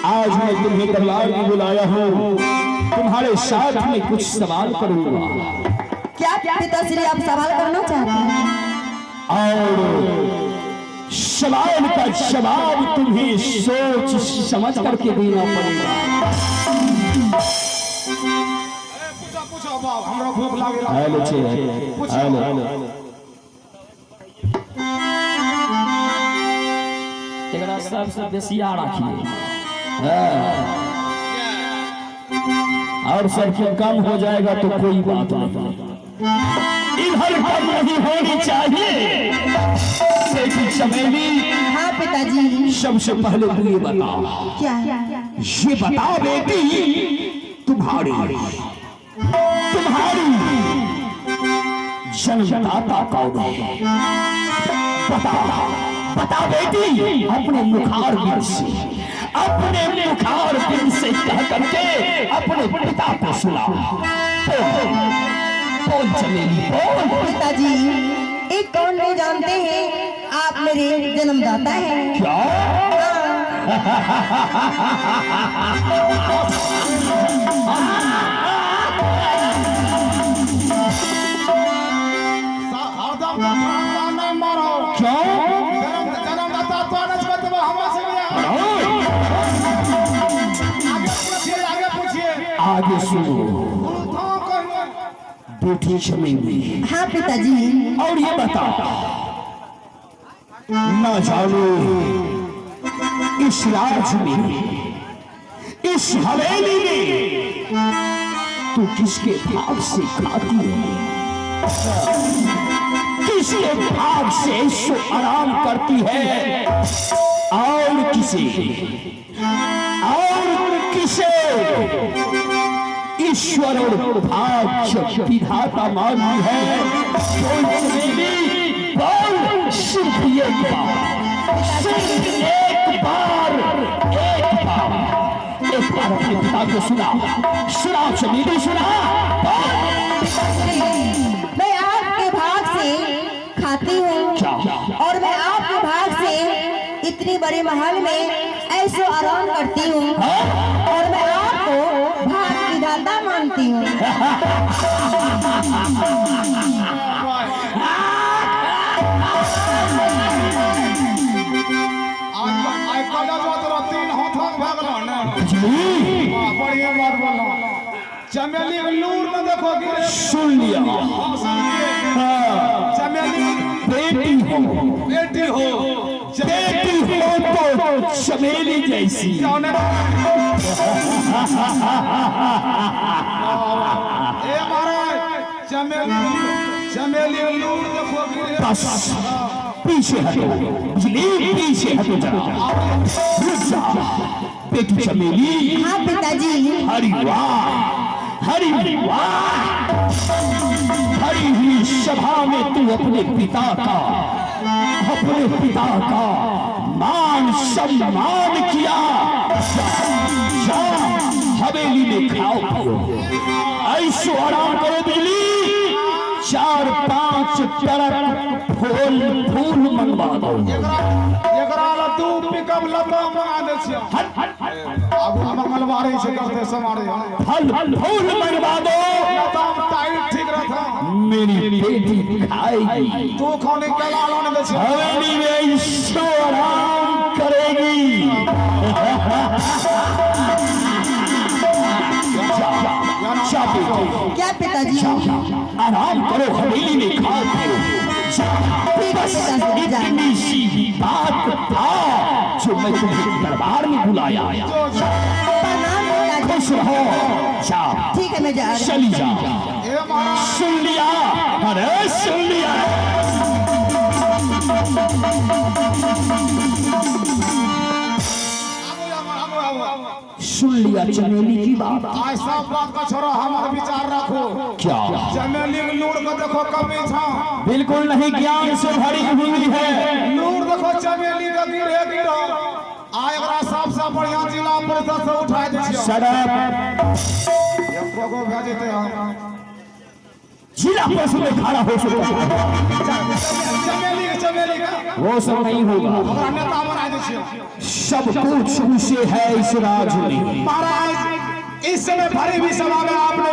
आज मैं तुम्हें दरबार में बुलाया हूँ, तुम्हारे साथ में कुछ सवाल करूंगा। क्या पिताश्री आप सवाल करना चाहते हैं? और सवाल का जवाब तुम्हें सोच समझ करके देना पड़ेगा। पूछो बाप, हमरा भूख लागल। हेलो हेलो एकरा सबसे बेसिया राखिए, और सबसे कम हो जाएगा तो कोई बात नहीं, इधर कम नहीं होनी चाहिए। बेटी चमेली, हाँ पिताजी। सबसे पहले तू ये बता, क्या? ये बता बेटी, तुम्हारी जन्मदाता कौन है? बता बता बेटी, अपने मुखार बिंद से कह करके अपने पिता को सुना। बोल चमेली बोल। पिताजी, एक कौन नहीं जानते हैं, आप मेरे जन्मदाता हैं। क्या? आगे सुनो बेटी चमेली। हाँ पिताजी। और ये बता, न जानो इस राज में, इस हवेली में तू किसके भाग से खाती है? किसके भाग से सो आराम करती है? और किसे ईश्वर और भाग्य विधाता मानी है? बोल सिर्फ एक बार अपने पिता को सुना चमेली, सुना। मैं आपके भाग से खाती हूँ और मैं आपके भाग से इतनी बड़ी महल में ऐसे आराम करती हूँ और मैं आपको भाग विधाता मानती हूँ। चमेली लूर न देखोगे। सुन लिया। चमेली बेटी हो तो चमेली जैसी। चमेली लूर देखोगे। बस पीछे हटो, पीछे हटो जरा। बेटी चमेली। हाँ पिताजी। हरि वाह, हरि हुई सभा में तू अपने पिता का मान सम्मान किया। जा हवेली में खाओ पियो, ऐसो आराम करो। बिजली 4-5 ट्रक फूल मंगवा दो। तू पिकअप लता मंगा दे छिया। अब हम मलवारी से करते समारे फूल मंगवा दो। टाइट ठीक रहता। मेरी बेटी खाएगी, तू खाने के लालन दे छिया। हवेली में इसको आराम करेगी। क्या पिताजी? आराम करो, हवेली में खाओ पियो। बस इतनी सी बात था जो मैं तुम्हें दरबार में बुलाया। खुश रहो, जा। ठीक है, मैं जा रही हूँ। चली जा। सुन लिया? अरे सुन लिया। सुन लिया चमेली की बात। ऐसा बात का छोड़ा, हमारा विचार रखो। क्या? चमेली लूर को देखो कमी था। बिल्कुल नहीं, ज्ञान से भरी हुई है। लूर देखो चमेली का गिरे आयगरा साफ साफ बढ़िया जिला परिषद से उठा दे छियो। सड़क को भेजते हम। जिला परिषद में खड़ा हो सकता है। चमेली का वो सब नहीं होगा। हमरा नेता बना दे छियै। सब कुछ उसे है इस राज में। महाराज इस समय भरी भी सभा में आपने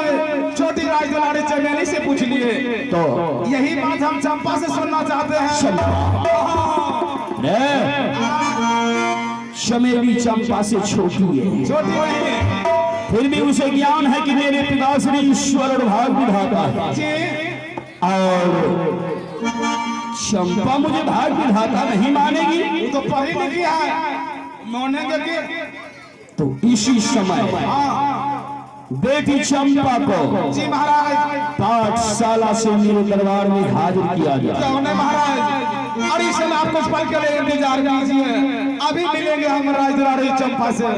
छोटी राज दुलारी चमेली से पूछ लिए, तो यही बात हम चंपा से सुनना चाहते हैं। चमेली चंपा से छोटी है, छोटी नहीं है फिर भी उसे ज्ञान है कि मेरे पिता श्री ईश्वर और भाग विधाता है, जी। और चंपा मुझे भाग विधाता नहीं मानेगी। वो तो पढ़ी लिखी है, मानेंगे कि तो इसी समय बेटी चंपा को जी महाराज पाठशाला से मेरे दरबार में हाजिर किया जाए। कौन है महाराज? और इस समय आप कुछ पल के लिए इंतजार कीजिए, अभी मिलेंगे हम राज दुलारी चंपा से।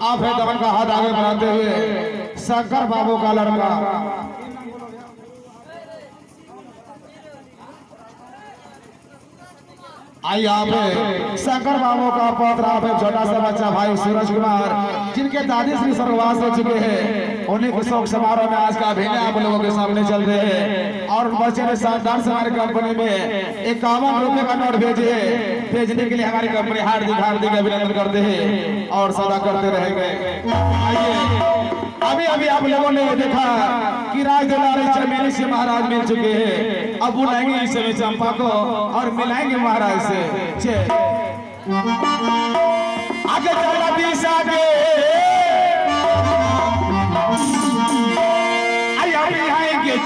आप है दमन का हाथ आगे बढ़ाते हुए शंकर बाबू का लड़का आइए। आप शंकर बाबू का पौत्र, आप छोटा सा बच्चा भाई सूरज कुमार, जिनके दादी श्री स्वर्गवास हो चुके हैं, उन्हीं के शोक समारोह में आज का अभिनय आप लोगों के सामने चल रहे हैं। और बच्चे ने शानदार से हमारी कंपनी में 51 रुपए का नोट भेजे है, भेजने के लिए हमारी कंपनी हार्दिक हार्दिक अभिनंदन करते हैं और सदा करते रहेंगे। आइए, अभी अभी आप लोगों ने देखा कि राज दुलारी चमेली से महाराज मिल चुके हैं, अब बुलाएंगे इस समय चंपा को और मिलाएंगे महाराज से। आगे चला बीस आगे आएंगे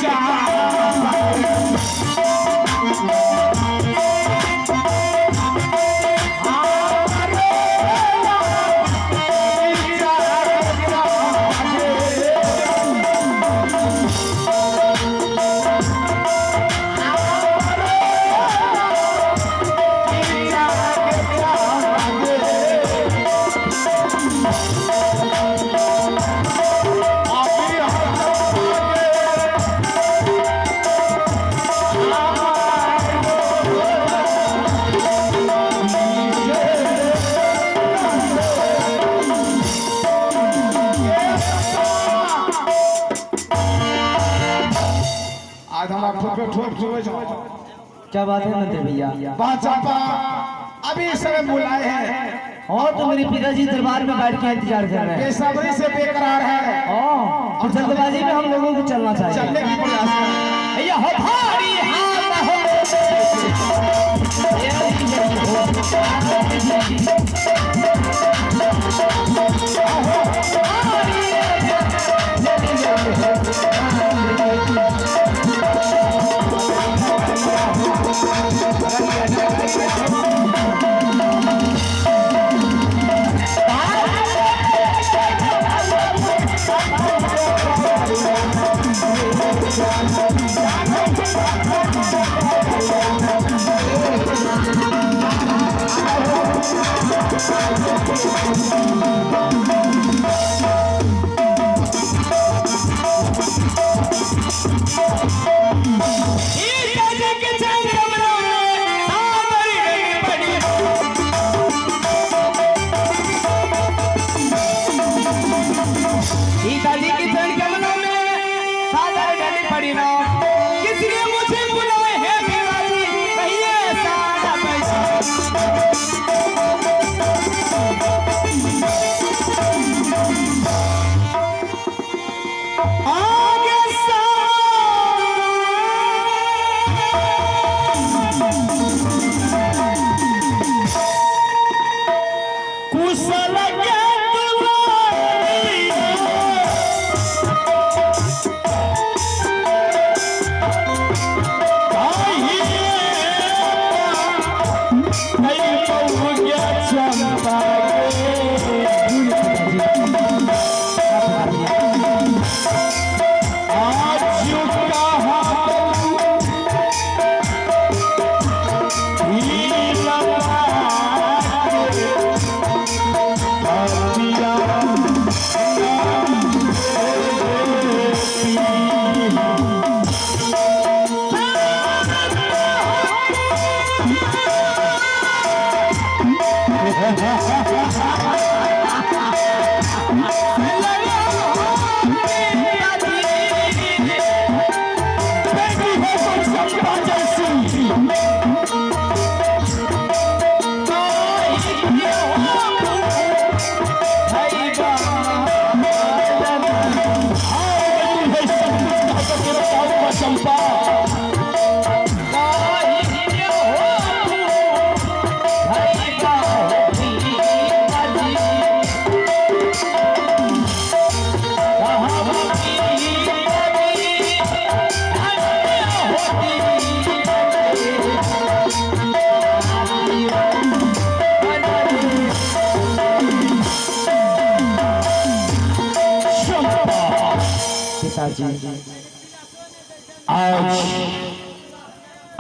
क्या बात है मंत्री भैया? चंपा अभी इस समय बुलाए हैं और तो मेरे पिताजी दरबार में बैठ के इंतजार कर रहे हैं। बेसब्री से बेकरार है और जल्दबाजी में हम लोगों को चलना चाहिए। चलने की प्रयास करें। भैया हो भारी हाथ हो। बेटी है तो चंपा जैसी चंपा पिताजी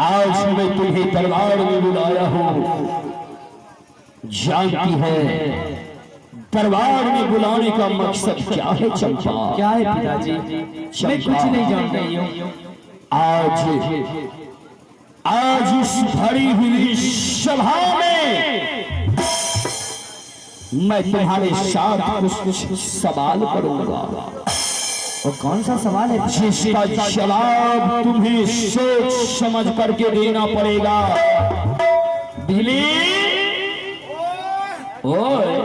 आज मैं तुम्हें दरबार में बुलाया हूँ। जानती है दरबार में बुलाने का मकसद क्या है चंपा? क्या है पिताजी? मैं कुछ नहीं जानता हूँ। आज इस भरी हुई सभा में मैं तुम्हारे साथ कुछ सवाल करूंगा। वो कौन सा सवाल है? जिसका जवाब तुम्हें सोच समझ करके देना पड़ेगा। दिली ओए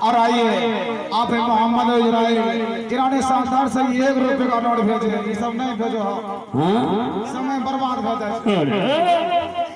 और आइए आप हैं मोहम्मद इजराइल जिन्होंने शानदार से 1 रुपए का नोट भेजे। ये सब नहीं भेजो, हाँ? समय बर्बाद हो जाए।